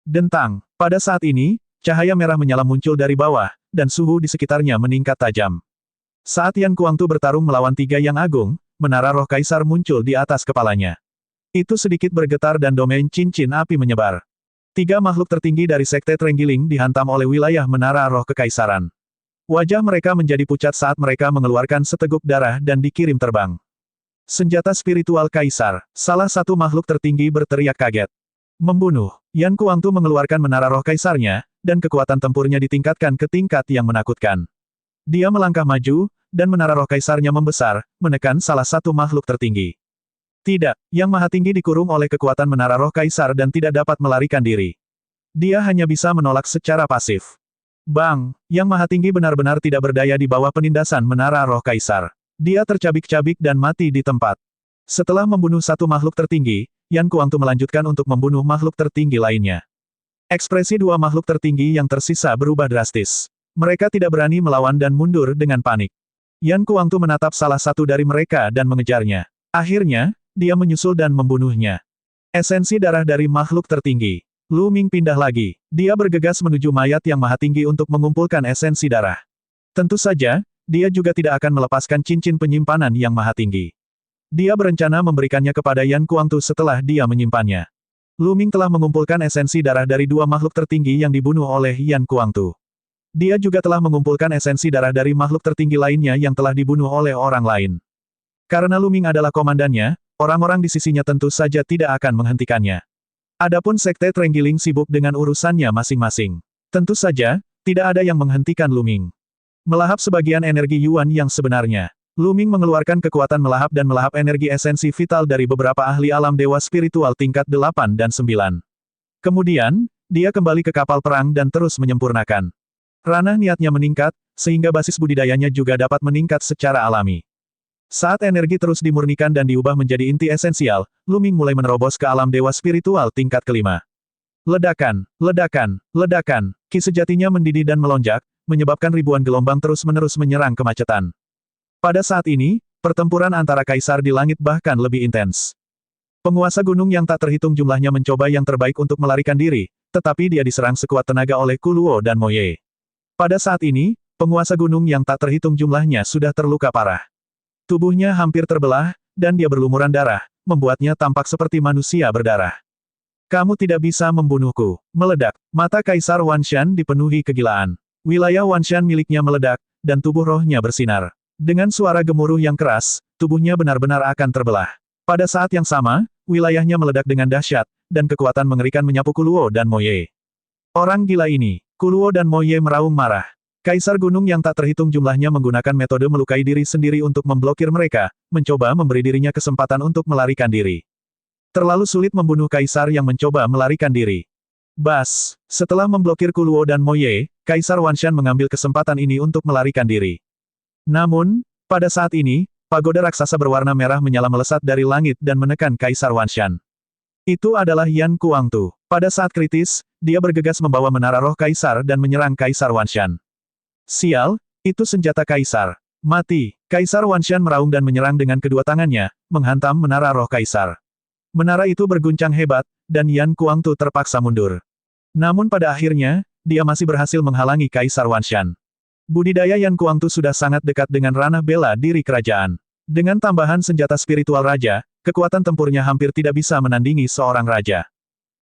Dentang, pada saat ini, cahaya merah menyala muncul dari bawah, dan suhu di sekitarnya meningkat tajam. Saat Yan Kuangtu bertarung melawan tiga yang agung, menara roh kaisar muncul di atas kepalanya. Itu sedikit bergetar dan domain cincin api menyebar. Tiga makhluk tertinggi dari Sekte Trenggiling dihantam oleh wilayah menara roh kekaisaran. Wajah mereka menjadi pucat saat mereka mengeluarkan seteguk darah dan dikirim terbang. Senjata spiritual kaisar, salah satu makhluk tertinggi berteriak kaget. Membunuh. Yan Kuangtu mengeluarkan menara roh kaisarnya, dan kekuatan tempurnya ditingkatkan ke tingkat yang menakutkan. Dia melangkah maju, dan menara roh kaisarnya membesar, menekan salah satu makhluk tertinggi. Tidak, Yang Maha Tinggi dikurung oleh kekuatan menara roh kaisar dan tidak dapat melarikan diri. Dia hanya bisa menolak secara pasif. Bang, Yang Maha Tinggi benar-benar tidak berdaya di bawah penindasan menara roh kaisar. Dia tercabik-cabik dan mati di tempat. Setelah membunuh satu makhluk tertinggi, Yan Kuangtu melanjutkan untuk membunuh makhluk tertinggi lainnya. Ekspresi dua makhluk tertinggi yang tersisa berubah drastis. Mereka tidak berani melawan dan mundur dengan panik. Yan Kuangtu menatap salah satu dari mereka dan mengejarnya. Akhirnya, dia menyusul dan membunuhnya. Esensi darah dari makhluk tertinggi. Lu Ming pindah lagi. Dia bergegas menuju mayat yang maha tinggi untuk mengumpulkan esensi darah. Tentu saja, dia juga tidak akan melepaskan cincin penyimpanan yang maha tinggi. Dia berencana memberikannya kepada Yan Kuangtu setelah dia menyimpannya. Lu Ming telah mengumpulkan esensi darah dari dua makhluk tertinggi yang dibunuh oleh Yan Kuangtu. Dia juga telah mengumpulkan esensi darah dari makhluk tertinggi lainnya yang telah dibunuh oleh orang lain. Karena Lu Ming adalah komandannya, orang-orang di sisinya tentu saja tidak akan menghentikannya. Adapun Sekte Trenggiling sibuk dengan urusannya masing-masing. Tentu saja, tidak ada yang menghentikan Lu Ming. Melahap sebagian energi Yuan yang sebenarnya. Lu Ming mengeluarkan kekuatan melahap dan melahap energi esensi vital dari beberapa ahli alam dewa spiritual tingkat 8 dan 9. Kemudian, dia kembali ke kapal perang dan terus menyempurnakan. Ranah niatnya meningkat, sehingga basis budidayanya juga dapat meningkat secara alami. Saat energi terus dimurnikan dan diubah menjadi inti esensial, Lu Ming mulai menerobos ke alam dewa spiritual tingkat kelima. Ledakan, ledakan, ledakan, ki sejatinya mendidih dan melonjak, menyebabkan ribuan gelombang terus-menerus menyerang kemacetan. Pada saat ini, pertempuran antara kaisar di langit bahkan lebih intens. Penguasa gunung yang tak terhitung jumlahnya mencoba yang terbaik untuk melarikan diri, tetapi dia diserang sekuat tenaga oleh Kuluo dan Moye. Pada saat ini, penguasa gunung yang tak terhitung jumlahnya sudah terluka parah. Tubuhnya hampir terbelah, dan dia berlumuran darah, membuatnya tampak seperti manusia berdarah. Kamu tidak bisa membunuhku. Meledak. Mata Kaisar Wan Shan dipenuhi kegilaan. Wilayah Wan Shan miliknya meledak, dan tubuh rohnya bersinar. Dengan suara gemuruh yang keras, tubuhnya benar-benar akan terbelah. Pada saat yang sama, wilayahnya meledak dengan dahsyat, dan kekuatan mengerikan menyapu Kuluo dan Moye. Orang gila ini. Kuluo dan Moye meraung marah. Kaisar gunung yang tak terhitung jumlahnya menggunakan metode melukai diri sendiri untuk memblokir mereka, mencoba memberi dirinya kesempatan untuk melarikan diri. Terlalu sulit membunuh kaisar yang mencoba melarikan diri. Bas, setelah memblokir Kuluo dan Moye, Kaisar Wan Shan mengambil kesempatan ini untuk melarikan diri. Namun, pada saat ini, pagoda raksasa berwarna merah menyala melesat dari langit dan menekan Kaisar Wan Shan. Itu adalah Yan Kuangtu. Pada saat kritis, dia bergegas membawa menara roh kaisar dan menyerang Kaisar Wan Shan. Sial, itu senjata kaisar. Mati. Kaisar Wan Shan meraung dan menyerang dengan kedua tangannya, menghantam menara roh kaisar. Menara itu berguncang hebat, dan Yan Kuangtu terpaksa mundur. Namun pada akhirnya, dia masih berhasil menghalangi Kaisar Wan Shan. Budidaya Yan Kuangtu sudah sangat dekat dengan ranah bela diri kerajaan. Dengan tambahan senjata spiritual raja, kekuatan tempurnya hampir tidak bisa menandingi seorang raja.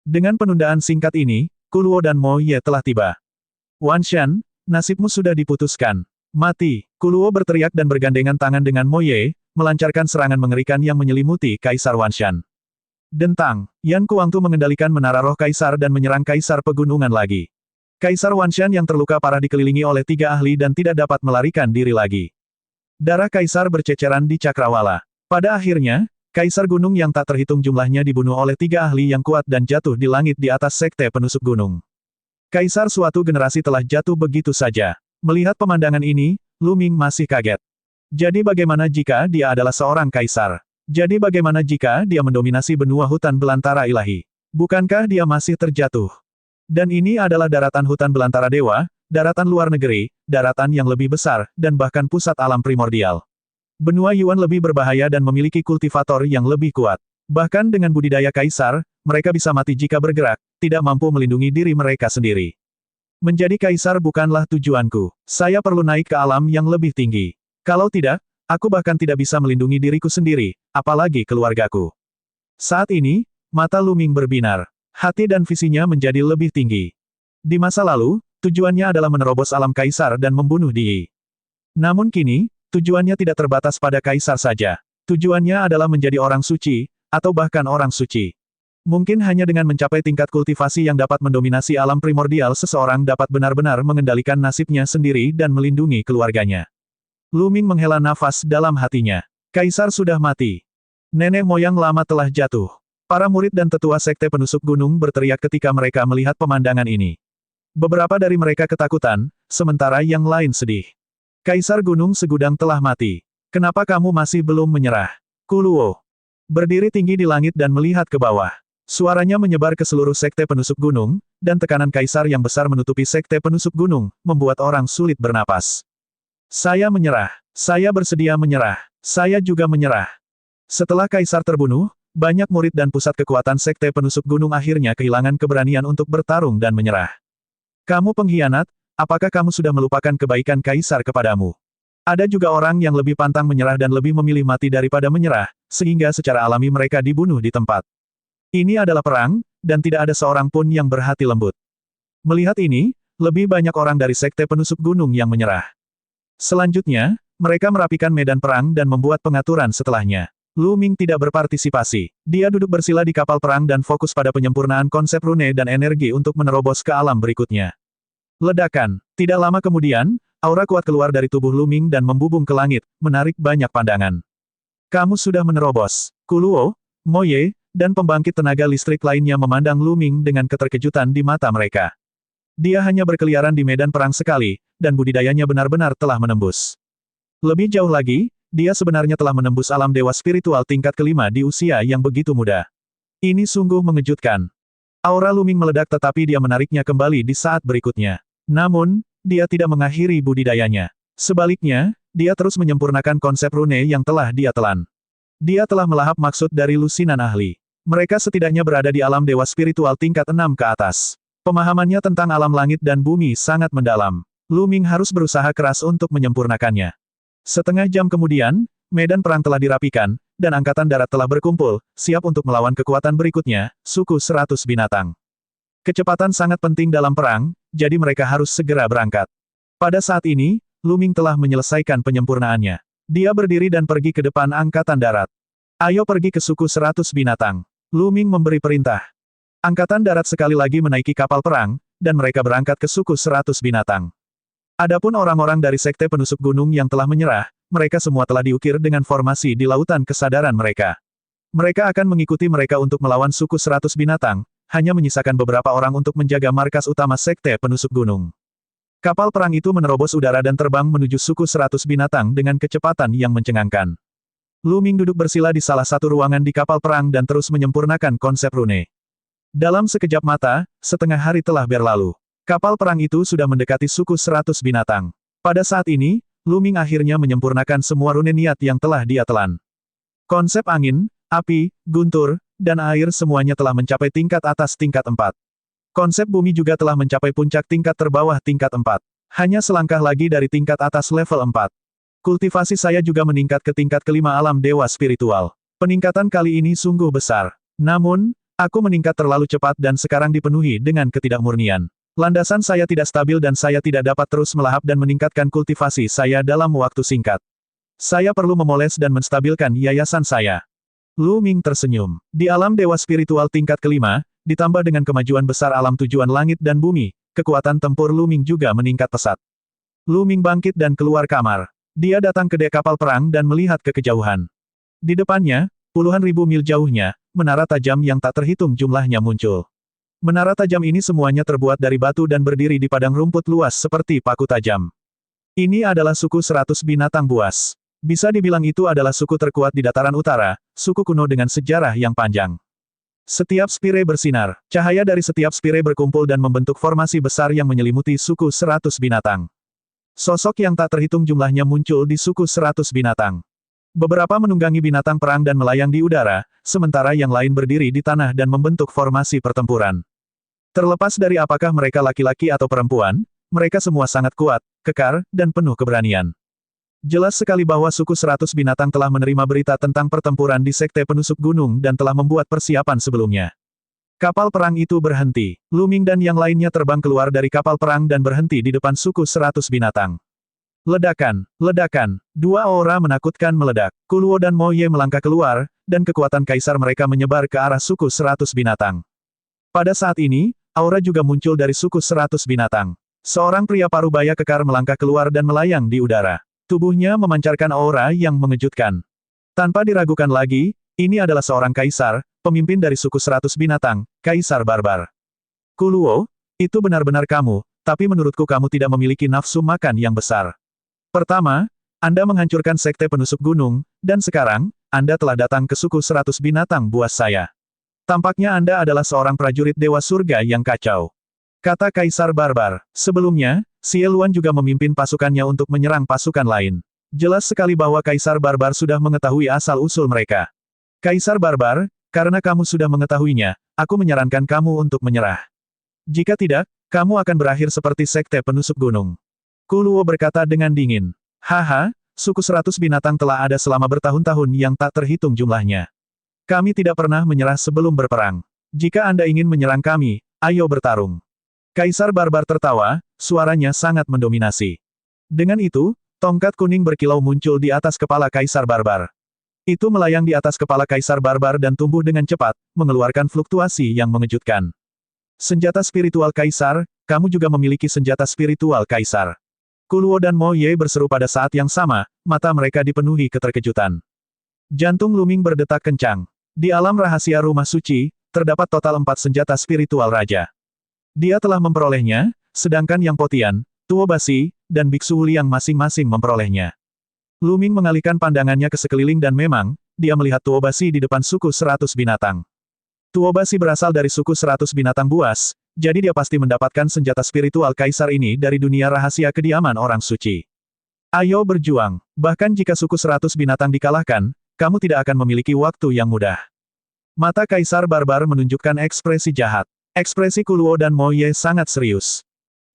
Dengan penundaan singkat ini, Kuluo dan Mo Ye telah tiba. Wan Shan, nasibmu sudah diputuskan. Mati! Kuluo berteriak dan bergandengan tangan dengan Mo Ye, melancarkan serangan mengerikan yang menyelimuti Kaisar Wan Shan. Dentang, Yan Kuangtu mengendalikan menara roh Kaisar dan menyerang Kaisar Pegunungan lagi. Kaisar Wan Shan yang terluka parah dikelilingi oleh 3 ahli dan tidak dapat melarikan diri lagi. Darah Kaisar berceceran di cakrawala. Pada akhirnya, Kaisar Gunung yang tak terhitung jumlahnya dibunuh oleh 3 ahli yang kuat dan jatuh di langit di atas sekte penusuk gunung. Kaisar suatu generasi telah jatuh begitu saja. Melihat pemandangan ini, Lu Ming masih kaget. Jadi bagaimana jika dia adalah seorang kaisar? Jadi bagaimana jika dia mendominasi benua hutan belantara ilahi? Bukankah dia masih terjatuh? Dan ini adalah daratan hutan belantara dewa, daratan luar negeri, daratan yang lebih besar, dan bahkan pusat alam primordial. Benua Yuan lebih berbahaya dan memiliki kultivator yang lebih kuat. Bahkan dengan budidaya kaisar, mereka bisa mati jika bergerak, tidak mampu melindungi diri mereka sendiri. Menjadi kaisar bukanlah tujuanku. Saya perlu naik ke alam yang lebih tinggi. Kalau tidak, aku bahkan tidak bisa melindungi diriku sendiri, apalagi keluargaku. Saat ini, mata Lu Ming berbinar. Hati dan visinya menjadi lebih tinggi. Di masa lalu, tujuannya adalah menerobos alam kaisar dan membunuh Di. Namun kini, tujuannya tidak terbatas pada kaisar saja. Tujuannya adalah menjadi orang suci, atau bahkan orang suci. Mungkin hanya dengan mencapai tingkat kultivasi yang dapat mendominasi alam primordial seseorang dapat benar-benar mengendalikan nasibnya sendiri dan melindungi keluarganya. Lu Ming menghela nafas dalam hatinya. Kaisar sudah mati. Nenek moyang lama telah jatuh. Para murid dan tetua sekte penusuk gunung berteriak ketika mereka melihat pemandangan ini. Beberapa dari mereka ketakutan, sementara yang lain sedih. Kaisar Gunung Segudang telah mati. Kenapa kamu masih belum menyerah? Kuluo berdiri tinggi di langit dan melihat ke bawah. Suaranya menyebar ke seluruh sekte penusuk gunung, dan tekanan kaisar yang besar menutupi sekte penusuk gunung, membuat orang sulit bernapas. Saya menyerah. Saya bersedia menyerah. Saya juga menyerah. Setelah kaisar terbunuh, banyak murid dan pusat kekuatan sekte penusuk gunung akhirnya kehilangan keberanian untuk bertarung dan menyerah. Kamu pengkhianat, apakah kamu sudah melupakan kebaikan kaisar kepadamu? Ada juga orang yang lebih pantang menyerah dan lebih memilih mati daripada menyerah, sehingga secara alami mereka dibunuh di tempat. Ini adalah perang, dan tidak ada seorang pun yang berhati lembut. Melihat ini, lebih banyak orang dari sekte penusuk gunung yang menyerah. Selanjutnya, mereka merapikan medan perang dan membuat pengaturan setelahnya. Lu Ming tidak berpartisipasi. Dia duduk bersila di kapal perang dan fokus pada penyempurnaan konsep rune dan energi untuk menerobos ke alam berikutnya. Ledakan. Tidak lama kemudian, aura kuat keluar dari tubuh Lu Ming dan membubung ke langit, menarik banyak pandangan. Kamu sudah menerobos. Kuluo, Mo Ye, dan pembangkit tenaga listrik lainnya memandang Lu Ming dengan keterkejutan di mata mereka. Dia hanya berkeliaran di medan perang sekali, dan budidayanya benar-benar telah menembus. Lebih jauh lagi, dia sebenarnya telah menembus alam dewa spiritual tingkat kelima di usia yang begitu muda. Ini sungguh mengejutkan. Aura Lu Ming meledak tetapi dia menariknya kembali di saat berikutnya. Namun, dia tidak mengakhiri budidayanya. Sebaliknya, dia terus menyempurnakan konsep rune yang telah dia telan. Dia telah melahap maksud dari lusinan ahli. Mereka setidaknya berada di alam dewa spiritual tingkat 6 ke atas. Pemahamannya tentang alam langit dan bumi sangat mendalam. Lu Ming harus berusaha keras untuk menyempurnakannya. Setengah jam kemudian, medan perang telah dirapikan, dan angkatan darat telah berkumpul, siap untuk melawan kekuatan berikutnya, suku 100 binatang. Kecepatan sangat penting dalam perang, jadi mereka harus segera berangkat. Pada saat ini, Lu Ming telah menyelesaikan penyempurnaannya. Dia berdiri dan pergi ke depan angkatan darat. Ayo pergi ke suku 100 binatang. Lu Ming memberi perintah. Angkatan darat sekali lagi menaiki kapal perang, dan mereka berangkat ke suku 100 binatang. Adapun orang-orang dari sekte penusuk gunung yang telah menyerah, mereka semua telah diukir dengan formasi di lautan kesadaran mereka. Mereka akan mengikuti mereka untuk melawan suku 100 binatang, hanya menyisakan beberapa orang untuk menjaga markas utama sekte penusuk gunung. Kapal perang itu menerobos udara dan terbang menuju suku 100 binatang dengan kecepatan yang mencengangkan. Lu Ming duduk bersila di salah satu ruangan di kapal perang dan terus menyempurnakan konsep rune. Dalam sekejap mata, setengah hari telah berlalu. Kapal perang itu sudah mendekati suku 100 binatang. Pada saat ini, Lu Ming akhirnya menyempurnakan semua rune niat yang telah dia telan. Konsep angin, api, guntur, dan air semuanya telah mencapai tingkat atas tingkat 4. Konsep bumi juga telah mencapai puncak tingkat terbawah tingkat 4. Hanya selangkah lagi dari tingkat atas level 4. Kultivasi saya juga meningkat ke tingkat kelima alam dewa spiritual. Peningkatan kali ini sungguh besar. Namun, Aku meningkat terlalu cepat dan sekarang dipenuhi dengan ketidakmurnian. Landasan saya tidak stabil dan saya tidak dapat terus melahap dan meningkatkan kultivasi saya dalam waktu singkat. Saya perlu memoles dan menstabilkan yayasan saya. Lu Ming tersenyum. Di alam dewa spiritual tingkat kelima, ditambah dengan kemajuan besar alam tujuan langit dan bumi, kekuatan tempur Lu Ming juga meningkat pesat. Lu Ming bangkit dan keluar kamar. Dia datang ke dek kapal perang dan melihat ke kejauhan. Di depannya, puluhan ribu mil jauhnya, menara tajam yang tak terhitung jumlahnya muncul. Menara tajam ini semuanya terbuat dari batu dan berdiri di padang rumput luas seperti paku tajam. Ini adalah suku 100 binatang buas. Bisa dibilang itu adalah suku terkuat di dataran utara, suku kuno dengan sejarah yang panjang. Setiap spire bersinar, cahaya dari setiap spire berkumpul dan membentuk formasi besar yang menyelimuti suku 100 binatang. Sosok yang tak terhitung jumlahnya muncul di suku 100 binatang. Beberapa menunggangi binatang perang dan melayang di udara, sementara yang lain berdiri di tanah dan membentuk formasi pertempuran. Terlepas dari apakah mereka laki-laki atau perempuan, mereka semua sangat kuat, kekar, dan penuh keberanian. Jelas sekali bahwa suku 100 binatang telah menerima berita tentang pertempuran di Sekte Penusuk Gunung dan telah membuat persiapan sebelumnya. Kapal perang itu berhenti. Lu Ming dan yang lainnya terbang keluar dari kapal perang dan berhenti di depan suku 100 binatang. Ledakan, ledakan, dua aura menakutkan meledak. Kuluo dan Mo Ye melangkah keluar, dan kekuatan kaisar mereka menyebar ke arah suku 100 binatang. Pada saat ini, aura juga muncul dari suku 100 binatang. Seorang pria parubaya kekar melangkah keluar dan melayang di udara. Tubuhnya memancarkan aura yang mengejutkan. Tanpa diragukan lagi, ini adalah seorang kaisar, pemimpin dari suku 100 binatang, Kaisar Barbar. Kuluo, itu benar-benar kamu, tapi menurutku kamu tidak memiliki nafsu makan yang besar. Pertama, Anda menghancurkan Sekte Penusuk Gunung, dan sekarang, Anda telah datang ke suku 100 binatang buas saya. Tampaknya Anda adalah seorang prajurit Dewa Surga yang kacau. Kata Kaisar Barbar. Sebelumnya, Xie Luan juga memimpin pasukannya untuk menyerang pasukan lain. Jelas sekali bahwa Kaisar Barbar sudah mengetahui asal-usul mereka. Kaisar Barbar, karena kamu sudah mengetahuinya, aku menyarankan kamu untuk menyerah. Jika tidak, kamu akan berakhir seperti Sekte Penusuk Gunung. Kuluo berkata dengan dingin. Haha, suku 100 binatang telah ada selama bertahun-tahun yang tak terhitung jumlahnya. Kami tidak pernah menyerah sebelum berperang. Jika Anda ingin menyerang kami, ayo bertarung. Kaisar Barbar tertawa, suaranya sangat mendominasi. Dengan itu, tongkat kuning berkilau muncul di atas kepala Kaisar Barbar. Itu melayang di atas kepala Kaisar Barbar dan tumbuh dengan cepat, mengeluarkan fluktuasi yang mengejutkan. Senjata spiritual Kaisar, kamu juga memiliki senjata spiritual Kaisar. Kuluo dan Mo Ye berseru pada saat yang sama, mata mereka dipenuhi keterkejutan. Jantung Lu Ming berdetak kencang. Di alam rahasia rumah suci, terdapat total 4 senjata spiritual raja. Dia telah memperolehnya, sedangkan Yang Potian, Tuo Basi, dan Biksu Liang masing-masing memperolehnya. Lu Ming mengalihkan pandangannya ke sekeliling dan memang, dia melihat Tuo Basi di depan suku 100 binatang. Tuo Basi berasal dari suku 100 binatang buas, jadi dia pasti mendapatkan senjata spiritual Kaisar ini dari dunia rahasia kediaman orang suci. Ayo berjuang, bahkan jika suku 100 binatang dikalahkan, kamu tidak akan memiliki waktu yang mudah. Mata Kaisar Barbar menunjukkan ekspresi jahat. Ekspresi Kuluo dan Mo Ye sangat serius.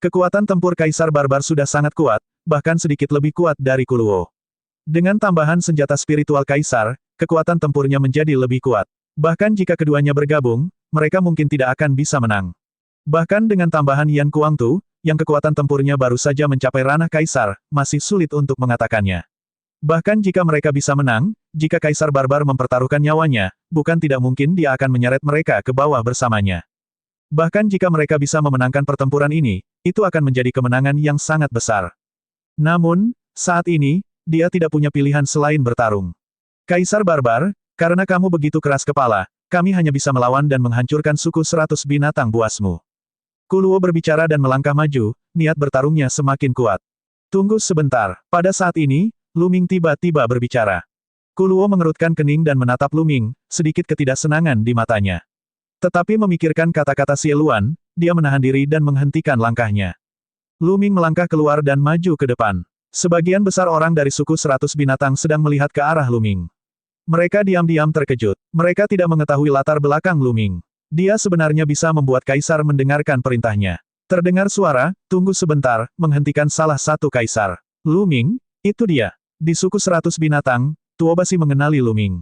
Kekuatan tempur Kaisar Barbar sudah sangat kuat, bahkan sedikit lebih kuat dari Kuluo. Dengan tambahan senjata spiritual Kaisar, kekuatan tempurnya menjadi lebih kuat. Bahkan jika keduanya bergabung, mereka mungkin tidak akan bisa menang. Bahkan dengan tambahan Yan Kuangtu, yang kekuatan tempurnya baru saja mencapai ranah Kaisar, masih sulit untuk mengatakannya. Bahkan jika mereka bisa menang, jika Kaisar Barbar mempertaruhkan nyawanya, bukan tidak mungkin dia akan menyeret mereka ke bawah bersamanya. Bahkan jika mereka bisa memenangkan pertempuran ini, itu akan menjadi kemenangan yang sangat besar. Namun, saat ini, dia tidak punya pilihan selain bertarung. Kaisar Barbar, karena kamu begitu keras kepala, kami hanya bisa melawan dan menghancurkan suku 100 binatang buasmu. Kuluo berbicara dan melangkah maju, niat bertarungnya semakin kuat. Tunggu sebentar, pada saat ini, Lu Ming tiba-tiba berbicara. Kuluo mengerutkan kening dan menatap Lu Ming, sedikit ketidaksenangan di matanya. Tetapi memikirkan kata-kata Xie Luan, dia menahan diri dan menghentikan langkahnya. Lu Ming melangkah keluar dan maju ke depan. Sebagian besar orang dari suku 100 binatang sedang melihat ke arah Lu Ming. Mereka diam-diam terkejut. Mereka tidak mengetahui latar belakang Lu Ming. Dia sebenarnya bisa membuat kaisar mendengarkan perintahnya. Terdengar suara, tunggu sebentar, menghentikan salah satu kaisar. Lu Ming, itu dia. Di suku 100 binatang, Tuo Basi mengenali Lu Ming.